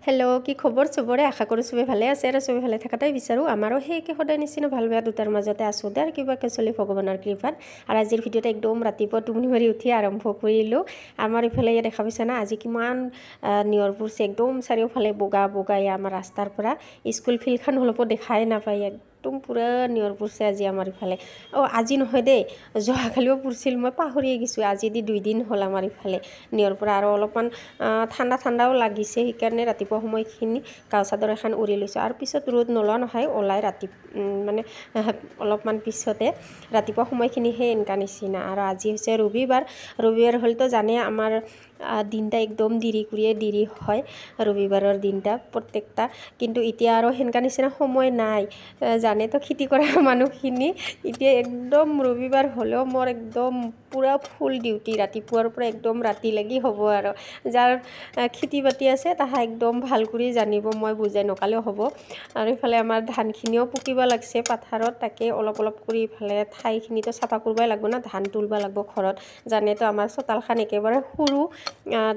Hello' কি খবৰ চবৰে আশা কৰোঁ চবে ভালে আছে আৰু চবে ভালে থকাটাই বিচাৰোঁ আমাৰো সেইকে সদায় নিচিনা ভাল বেয়া দুটাৰ মাজতে আছোঁ দে আৰু কিবাকৈ চলি ভগৱানৰ কৃপাত আৰু আজিৰ ভিডিঅ'ত একদম ৰাতিপুৱা টোপনি মাৰি উঠি আৰম্ভ কৰিলোঁ আমাৰ ইফালে ইয়াত দেখা পাইছা না আজি কিমান নিয়ৰ পৰিছে একদম চাৰিওফালে বগা বগাই আমাৰ ৰাস্তাৰ পৰা স্কুল ফিল্ডখন অলপো দেখাই নাপায় একদম পুৰা নিয়ৰ পৰিছে আজি আমাৰ ইফালে আজি নহয় দেই যোৱাকালিও পৰিছিল মই পাহৰিয়ে গৈছোঁ আজি দি 2 দিন হ'ল আমাৰ ইফালে নিয়ৰ পৰা আৰু অলপমান ঠাণ্ডা ঠাণ্ডাও লাগিছে সেইকাৰণে ৰাতিপুৱা সময়খিনি গাও চাদৰ এখন উৰি লৈছোঁ আৰু পিছত ৰ'দ নোলোৱা নহয় ওলাই ৰাতি মানে অলপমান পিছতে ৰাতিপুৱা সময়খিনিহে এনেকা নিচিনা আৰু আজি হৈছে ৰবিবাৰ হ'লেতো জানে আমাৰ দিনটা একদম দেৰি কৰিয়ে দেৰি হয় ৰবিবাৰৰ দিনটা প্ৰত্যেকটা কিন্তু এতিয়া আৰু সেনেকা নিচিনা সময় নাই জানে তো খেতি কৰা মানুহখিনি এতিয়া একদম ৰবিবাৰ হ'লেও মোৰ একদম পুৰা ফুল ডিউটি ৰাতিপুৱাৰ পৰা একদম ৰাতি লাগি হ'ব আৰু যাৰ খেতি বাতি আছে তাহা একদম ভাল কৰি জানিব মই বুজাই নকালেও হ'ব আৰু ইফালে আমাৰ ধানখিনিও পকিব লাগছে পথাৰত তাকে অলপ অলপ কৰি ইফালে ঠাইখিনিতো চাফা কৰিবই লাগিব না ধান তুলিব লাগিব ঘৰত জানেতো আমাৰ চোতালখন একেবাৰে সৰু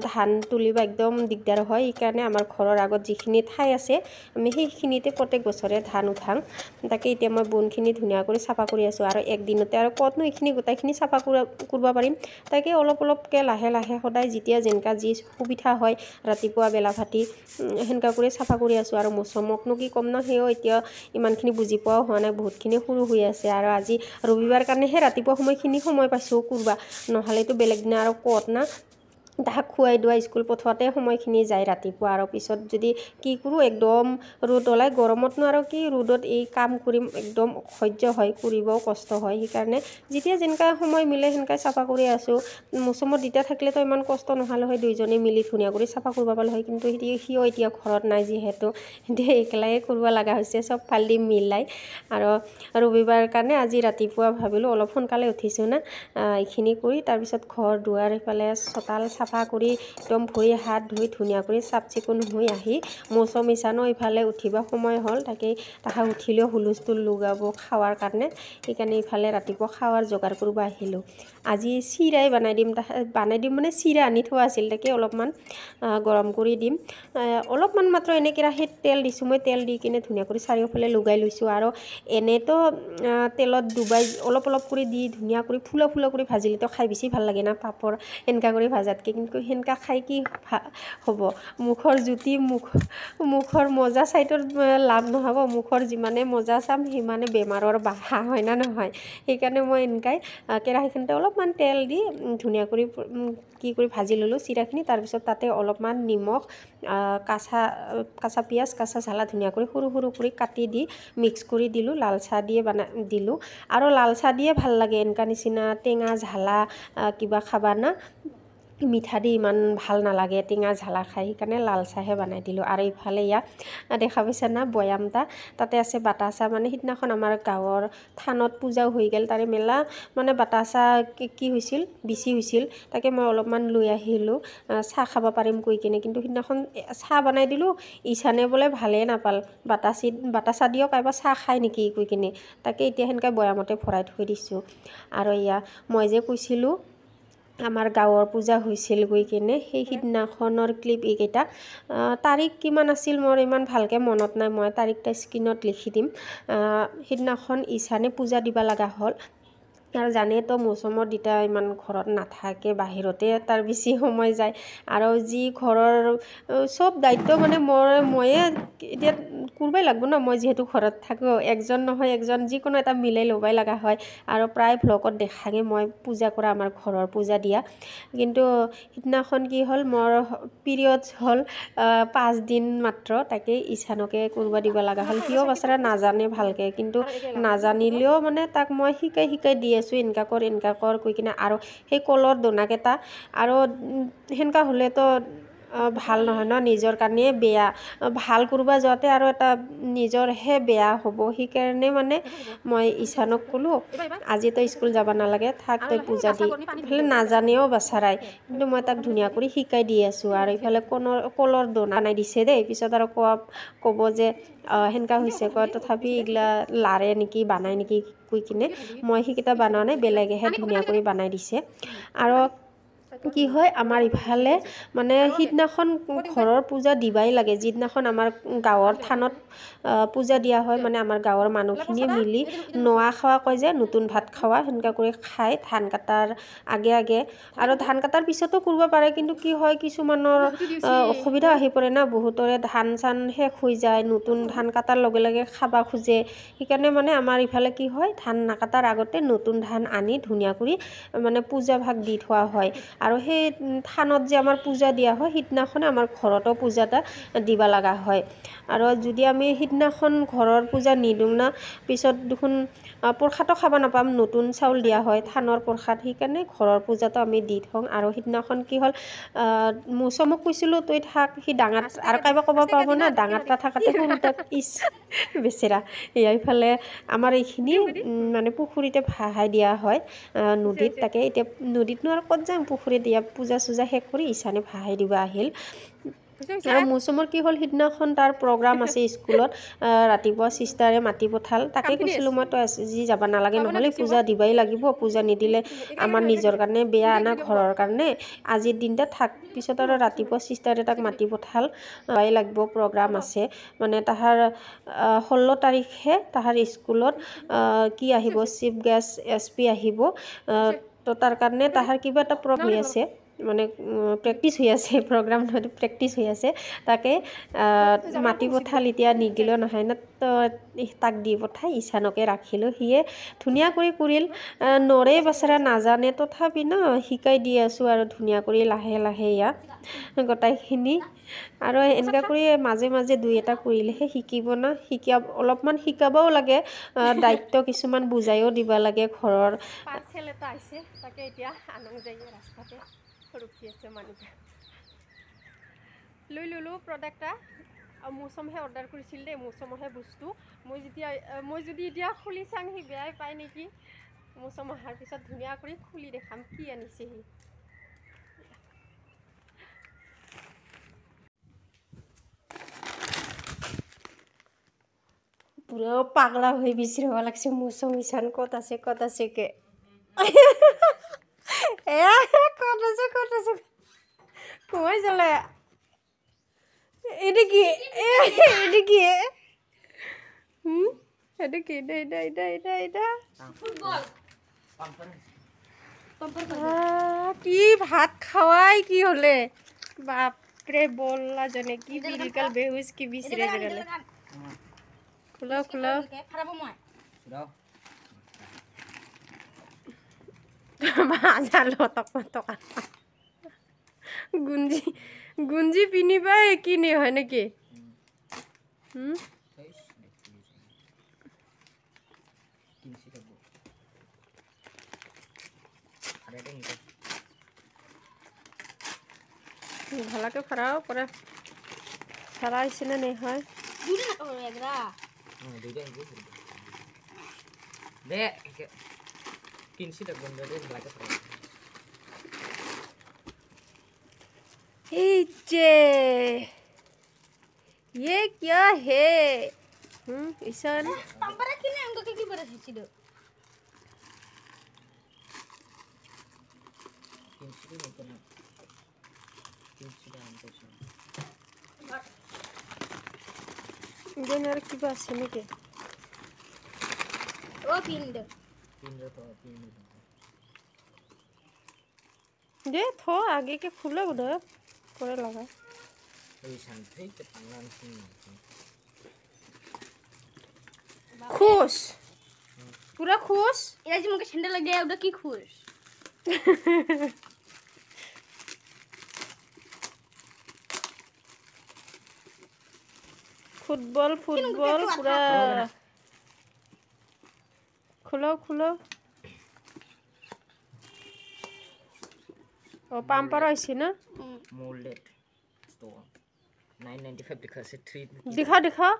ধান তুলিব একদম দিগদাৰ হয় সেইকাৰণে আমাৰ ঘৰৰ আগত যিখিনি ঠাই আছে আমি সেইখিনিতে প্ৰত্যেক বছৰে ধান উঠাং তাকে এতিয়া মই বনখিনি ধুনীয়া কৰি চাফা কৰি আছোঁ আৰু একদিনতে আৰু ক'তনো এইখিনি গোটেইখিনি চাফা কৰিব পাৰিম তাকে অলপ অলপকৈ লাহে লাহে সদায় যেতিয়া যেনেকা যি সুবিধা হয় ৰাতিপুৱা বেলা ভাতি সেনেকা কৰি চাফা কৰি আছোঁ আৰু মৌচমকনো কি ক'ম ন সেও এতিয়া ইমানখিনি বুজি পোৱাও হোৱা নাই বহুতখিনি সৰু হৈ আছে আৰু আজি ৰবিবাৰ কাৰণেহে ৰাতিপুৱা সময় পাইছোঁ কৰবা নহ'লেতো বেলেগ দিনা আৰু ক'ত না তাহাক খুৱাই দোৱা স্কুল পঠোৱাতে সময়খিনি যায় ৰাতিপুৱা আৰু পিছত যদি কি কৰোঁ একদম ৰ'দ ওলাই গৰমতনো আৰু কি ৰ'দত এই কাম কৰিম একদম অসহ্য হয় কৰিবও কষ্ট হয় সেইকাৰণে যেতিয়া যেনেকা সময় মিলে সেনেকৈ চাফা কৰি আছোঁ মৌচমত যেতিয়া থাকিলেতো ইমান কষ্ট নহ'লে হয় দুইজনে মিলি ধুনীয়া কৰি চাফা কৰিব পালে হয় কিন্তু সিও এতিয়া ঘৰত নাই যিহেতু এতিয়া একেলাই কৰিব লগা হৈছে চব ফালদি মিলাই আৰু ৰবিবাৰ কাৰণে আজি ৰাতিপুৱা ভাবিলোঁ অলপ সোনকালে উঠিছোঁ না এইখিনি কৰি তাৰপিছত ঘৰ দুৱাৰ ইফালে চোতাল চাফা কৰি একদম ভৰি হাত ধুই ধুনীয়া কৰি চাফ চিকুণ হৈ আহি মৌচম ইচানো ইফালে উঠিব সময় হ'ল তাকেই তাহা উঠিলেও হুলস্থুল লগাব খাৱাৰ কাৰণে সেইকাৰণে ইফালে ৰাতিপুৱা খাৱাৰ যোগাৰ কৰিব আহিলোঁ আজি চিৰাই বনাই দিম মানে চিৰা আনি থোৱা আছিল তাকে অলপমান গৰম কৰি দিম অলপমান মাত্ৰ এনে কেৰাহীত তেল দিছোঁ মই তেল দি কিনে ধুনীয়া কৰি চাৰিওফালে লগাই লৈছোঁ আৰু এনেতো তেলত ডুবাই অলপ অলপ কৰি দি ধুনীয়া কৰি ফুলা কৰি ভাজিলেতো খাই বেছি ভাল লাগে না পাপৰ সেনেকা কৰি ভাজাতকৈ কিন্তু সেনেকা খাই কি হ'ব মুখৰ জুতি মুখৰ মজা চাইটোৰ লাভ নহ'ব মুখৰ যিমানে মজা চাম সিমানে বেমাৰৰ বাহা হয় না নহয় সেইকাৰণে মই এনেকাই কেৰাহীখনতে অলপমান তেল দি ধুনীয়া কৰি কি কৰি ভাজি ল'লোঁ চিৰাখিনি তাৰপিছত তাতে অলপমান নিমখ কাঁচা পিঁয়াজ কাঁচা জ্বালা ধুনীয়া কৰি সৰু সৰু কৰি কাটি দি মিক্স কৰি দিলোঁ লাল চাহ দিয়ে দিলোঁ আৰু লাল চাহ দিয়ে ভাল লাগে এনেকা নিচিনা টেঙা জ্বালা কিবা খাবা না মিঠা দি ইমান ভাল নালাগে টেঙা জ্বালা খাই সেইকাৰণে লাল চাহে বনাই দিলোঁ আৰু ইফালে ইয়াত দেখা পাইছা না বৈয়ামটা তাতে আছে বাতাচা মানে সিদিনাখন আমাৰ গাঁৱৰ থানত পূজাও হৈ গ'ল তাৰে মেলা মানে বাতাচা কি হৈছিল বেছি হৈছিল তাকে মই অলপমান লৈ আহিলোঁ চাহ খাব পাৰিম কৈ কিনে কিন্তু সিদিনাখন চাহ বনাই দিলোঁ ইছানে বোলে ভালেই নাপাল বাতাচা দিয়ক এবাৰ চাহ খাই নেকি কৈ কিনে তাকে এতিয়া সেনেকৈ বৈয়ামতে ভৰাই থৈ দিছোঁ আৰু এয়া মই যে কৈছিলোঁ আমাৰ গাঁৱৰ পূজা হৈছিল গৈ কিনে সেই সিদিনাখনৰ ক্লিপ এইকেইটা তাৰিখ কিমান আছিল মোৰ ইমান ভালকৈ মনত নাই মই তাৰিখটা স্ক্ৰীণত লিখি দিম সিদিনাখন ইছানে পূজা দিব লগা হ'ল আৰু জানেতো মৌচমৰ দিতা ইমান ঘৰত নাথাকে বাহিৰতে তাৰ বেছি সময় যায় আৰু যি ঘৰৰ চব দায়িত্ব মানে ময়ে এতিয়া কৰিবই লাগিব ন মই যিহেতু ঘৰত থাকোঁ একজন নহয় একজন যিকোনো এটা মিলাই ল'বই লগা হয় আৰু প্ৰায় ভ্লগত দেখাগে মই পূজা কৰা আমাৰ ঘৰৰ পূজা দিয়া কিন্তু সিদিনাখন কি হ'ল মোৰ পিৰিয়ডছ হ'ল 5 দিন মাত্ৰ তাকে ইছানকে কৰিব দিব লগা হ'ল সিও বাচাৰা নাজানে ভালকৈ কিন্তু নাজানিলেও মানে তাক মই শিকাই দি আছোঁ এনেকা কৰ কৈ কিনে আৰু সেই কলৰ দোনাকেইটা আৰু সেনেকা হ'লেতো ভাল নহয় ন নিজৰ কাৰণে বেয়া ভাল কৰিব যাওঁতে আৰু এটা নিজৰহে বেয়া হ'ব সেইকাৰণে মানে মই ইছানক ক'লোঁ আজি তই স্কুল যাব নালাগে থাক তই পূজা দি ইফালে নাজানেও বাচাৰাই কিন্তু মই তাক ধুনীয়া কৰি শিকাই দি আছোঁ আৰু ইফালে কলৰ দোনা বনাই দিছে দেই পিছত আৰু ক'ব যে সেনেকা হৈছে কয় তথাপি এইগিলা লাৰে নেকি বানাই নেকি কৈ কিনে মই সেইকেইটা বনোৱা নাই বেলেগেহে ধুনীয়া কৰি বনাই দিছে আৰু কি হয় আমাৰ ইফালে মানে সিদিনাখন ঘৰৰ পূজা দিবাই লাগে যিদিনাখন আমাৰ গাঁৱৰ থানত পূজা দিয়া হয় মানে আমাৰ গাঁৱৰ মানুহখিনিয়ে মিলি নোৱা খোৱা কয় যে নতুন ভাত খোৱা সেনেকুৱা কৰি খায় ধান কাটাৰ আগে আগে আৰু ধান কাটাৰ পিছতো কৰিব পাৰে কিন্তু কি হয় কিছুমানৰ অসুবিধা আহি পৰে না বহুতৰে ধান চান শেষ হৈ যায় নতুন ধান কাটাৰ লগে লগে খাবা খোজে সেইকাৰণে মানে আমাৰ ইফালে কি হয় ধান নাকাটাৰ আগতে নতুন ধান আনি ধুনীয়া কৰি মানে পূজা ভাগ দি থোৱা হয় আৰু সেই থানত যে আমাৰ পূজা দিয়া হয় সিদিনাখনে আমাৰ ঘৰতো পূজা এটা দিব লগা হয় আৰু যদি আমি সিদিনাখন ঘৰৰ পূজা নিদিওঁ না পিছত দেখোন প্ৰসাদো খাব নাপাম নতুন চাউল দিয়া হয় থানৰ প্ৰসাদ সেইকাৰণে ঘৰৰ পূজাটো আমি দি থওঁ আৰু সিদিনাখন কি হ'ল মৌচমক কৈছিলোঁ তই থাক সি ডাঙৰ আৰু কাইবা ক'ব পাৰব না ডাঙৰটা থাকাতে সৰুটাক ইচ বেচেৰা এইফালে আমাৰ এইখিনি মানে পুখুৰীতে ভাহাই দিয়া হয় নদীত তাকে এতিয়া নদীতনো আৰু ক'ত যাম পুখুৰীত দিয়া পূজা চূজা শেষ কৰি ইছানে ভাহাই দিব আহিল আৰু মৌচুমৰ কি হ'ল সিদিনাখন তাৰ প্ৰগ্ৰাম আছে স্কুলত ৰাতিপুৱা চিষ্টাৰে মাতি পঠাল তাকে কৈছিলোঁ মই তই যি যাব নালাগে নহ'লে পূজা দিবাই লাগিব পূজা নিদিলে আমাৰ নিজৰ কাৰণে বেয়া আনা ঘৰৰ কাৰণে আজিৰ দিনটা থাক পিছত আৰু ৰাতিপুৱা চিষ্টাৰে তাক মাতি পঠাল যাবাই লাগিব প্ৰগ্ৰাম আছে মানে তাহাৰ 16 তাৰিখে তাহাৰ স্কুলত কি আহিব চিফ গেষ্ট SP আহিব তো তাৰ কাৰণে তাহাৰ কিবা এটা প্ৰগ্ৰাম হৈ আছে মানে প্ৰেক্টিছ হৈ আছে প্ৰগ্ৰাম নহয় প্ৰেক্টিছ হৈ আছে তাকে মাতি পঠাল এতিয়া নিদিলেও নহয় না তো তাক দি পঠাই ইছানকে ৰাখিলোঁ সিয়ে ধুনীয়া কৰি কৰিল নৰে বেচেৰা নাজানে তথাপি ন শিকাই দি আছোঁ আৰু ধুনীয়া কৰি লাহে লাহে ইয়াক গোটাইখিনি আৰু এনেকুৱা কৰি মাজে মাজে দুই এটা কৰিলেহে শিকিব না অলপমান শিকাবও লাগে দায়িত্ব কিছুমান বুজাইও দিব লাগে ঘৰৰ পাৰ্চেল এটা আহিছে তাকে এতিয়া আনং যায় ৰাস্তাতে ৰখি আছে মানুহে লৈ ল'লোঁ প্ৰডাক্ট এটা মৌচমহে অৰ্ডাৰ কৰিছিল দেই মৌচমৰহে বস্তু মই যদি এতিয়া খুলি চাং সি বেয়াই পায় নেকি মৌচম অহাৰ পিছত ধুনীয়া কৰি খুলি দেখাম কি আনিছে সি পুরো পাগলা হয়ে বিছড়ে লাগছে মৌসুম ইসান কত আছে কে কত আছে কমাই চলে এটা কি কি ভাত খাওয়াই কি হলে বাপরে বললা জানে কি বিলকাল বেহুশ কি বিছরে গেলে খুলো ভাজালো টকা গুঞ্জি পিনিবা কিনে হয় নাকি ভালাকে ফারাও করে ফারা আইছে না নেই হয় ये क्या है ईशान আর কিবা আছে নাকি दे थो आगे के खुले उधर করে লাগা खुश पूरा खुश এরা যে মুখে ঠান্ডা লাগে ওটা কি খুশ ফুটবল पूरा खुलो ओ पाम्पर आइছে ना मोल्डेड स्टोन 995 लिखा से 3 दिखा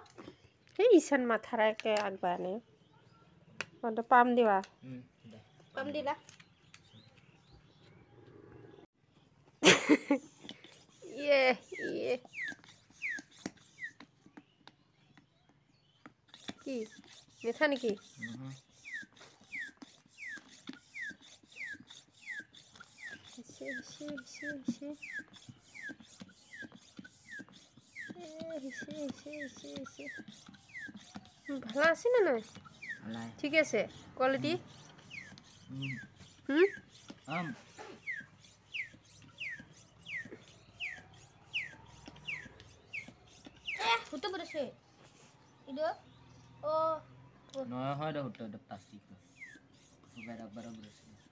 हे ईशान माथारा के आगबाने तो पाम दिवा पाम दिला ये কি মিঠা নাকি ভালো আছে না নয় ঠিক আছে quality Hutu bersih. Itu. Oh. Nah, ada hutu ada plastik tuh. Berak bersih.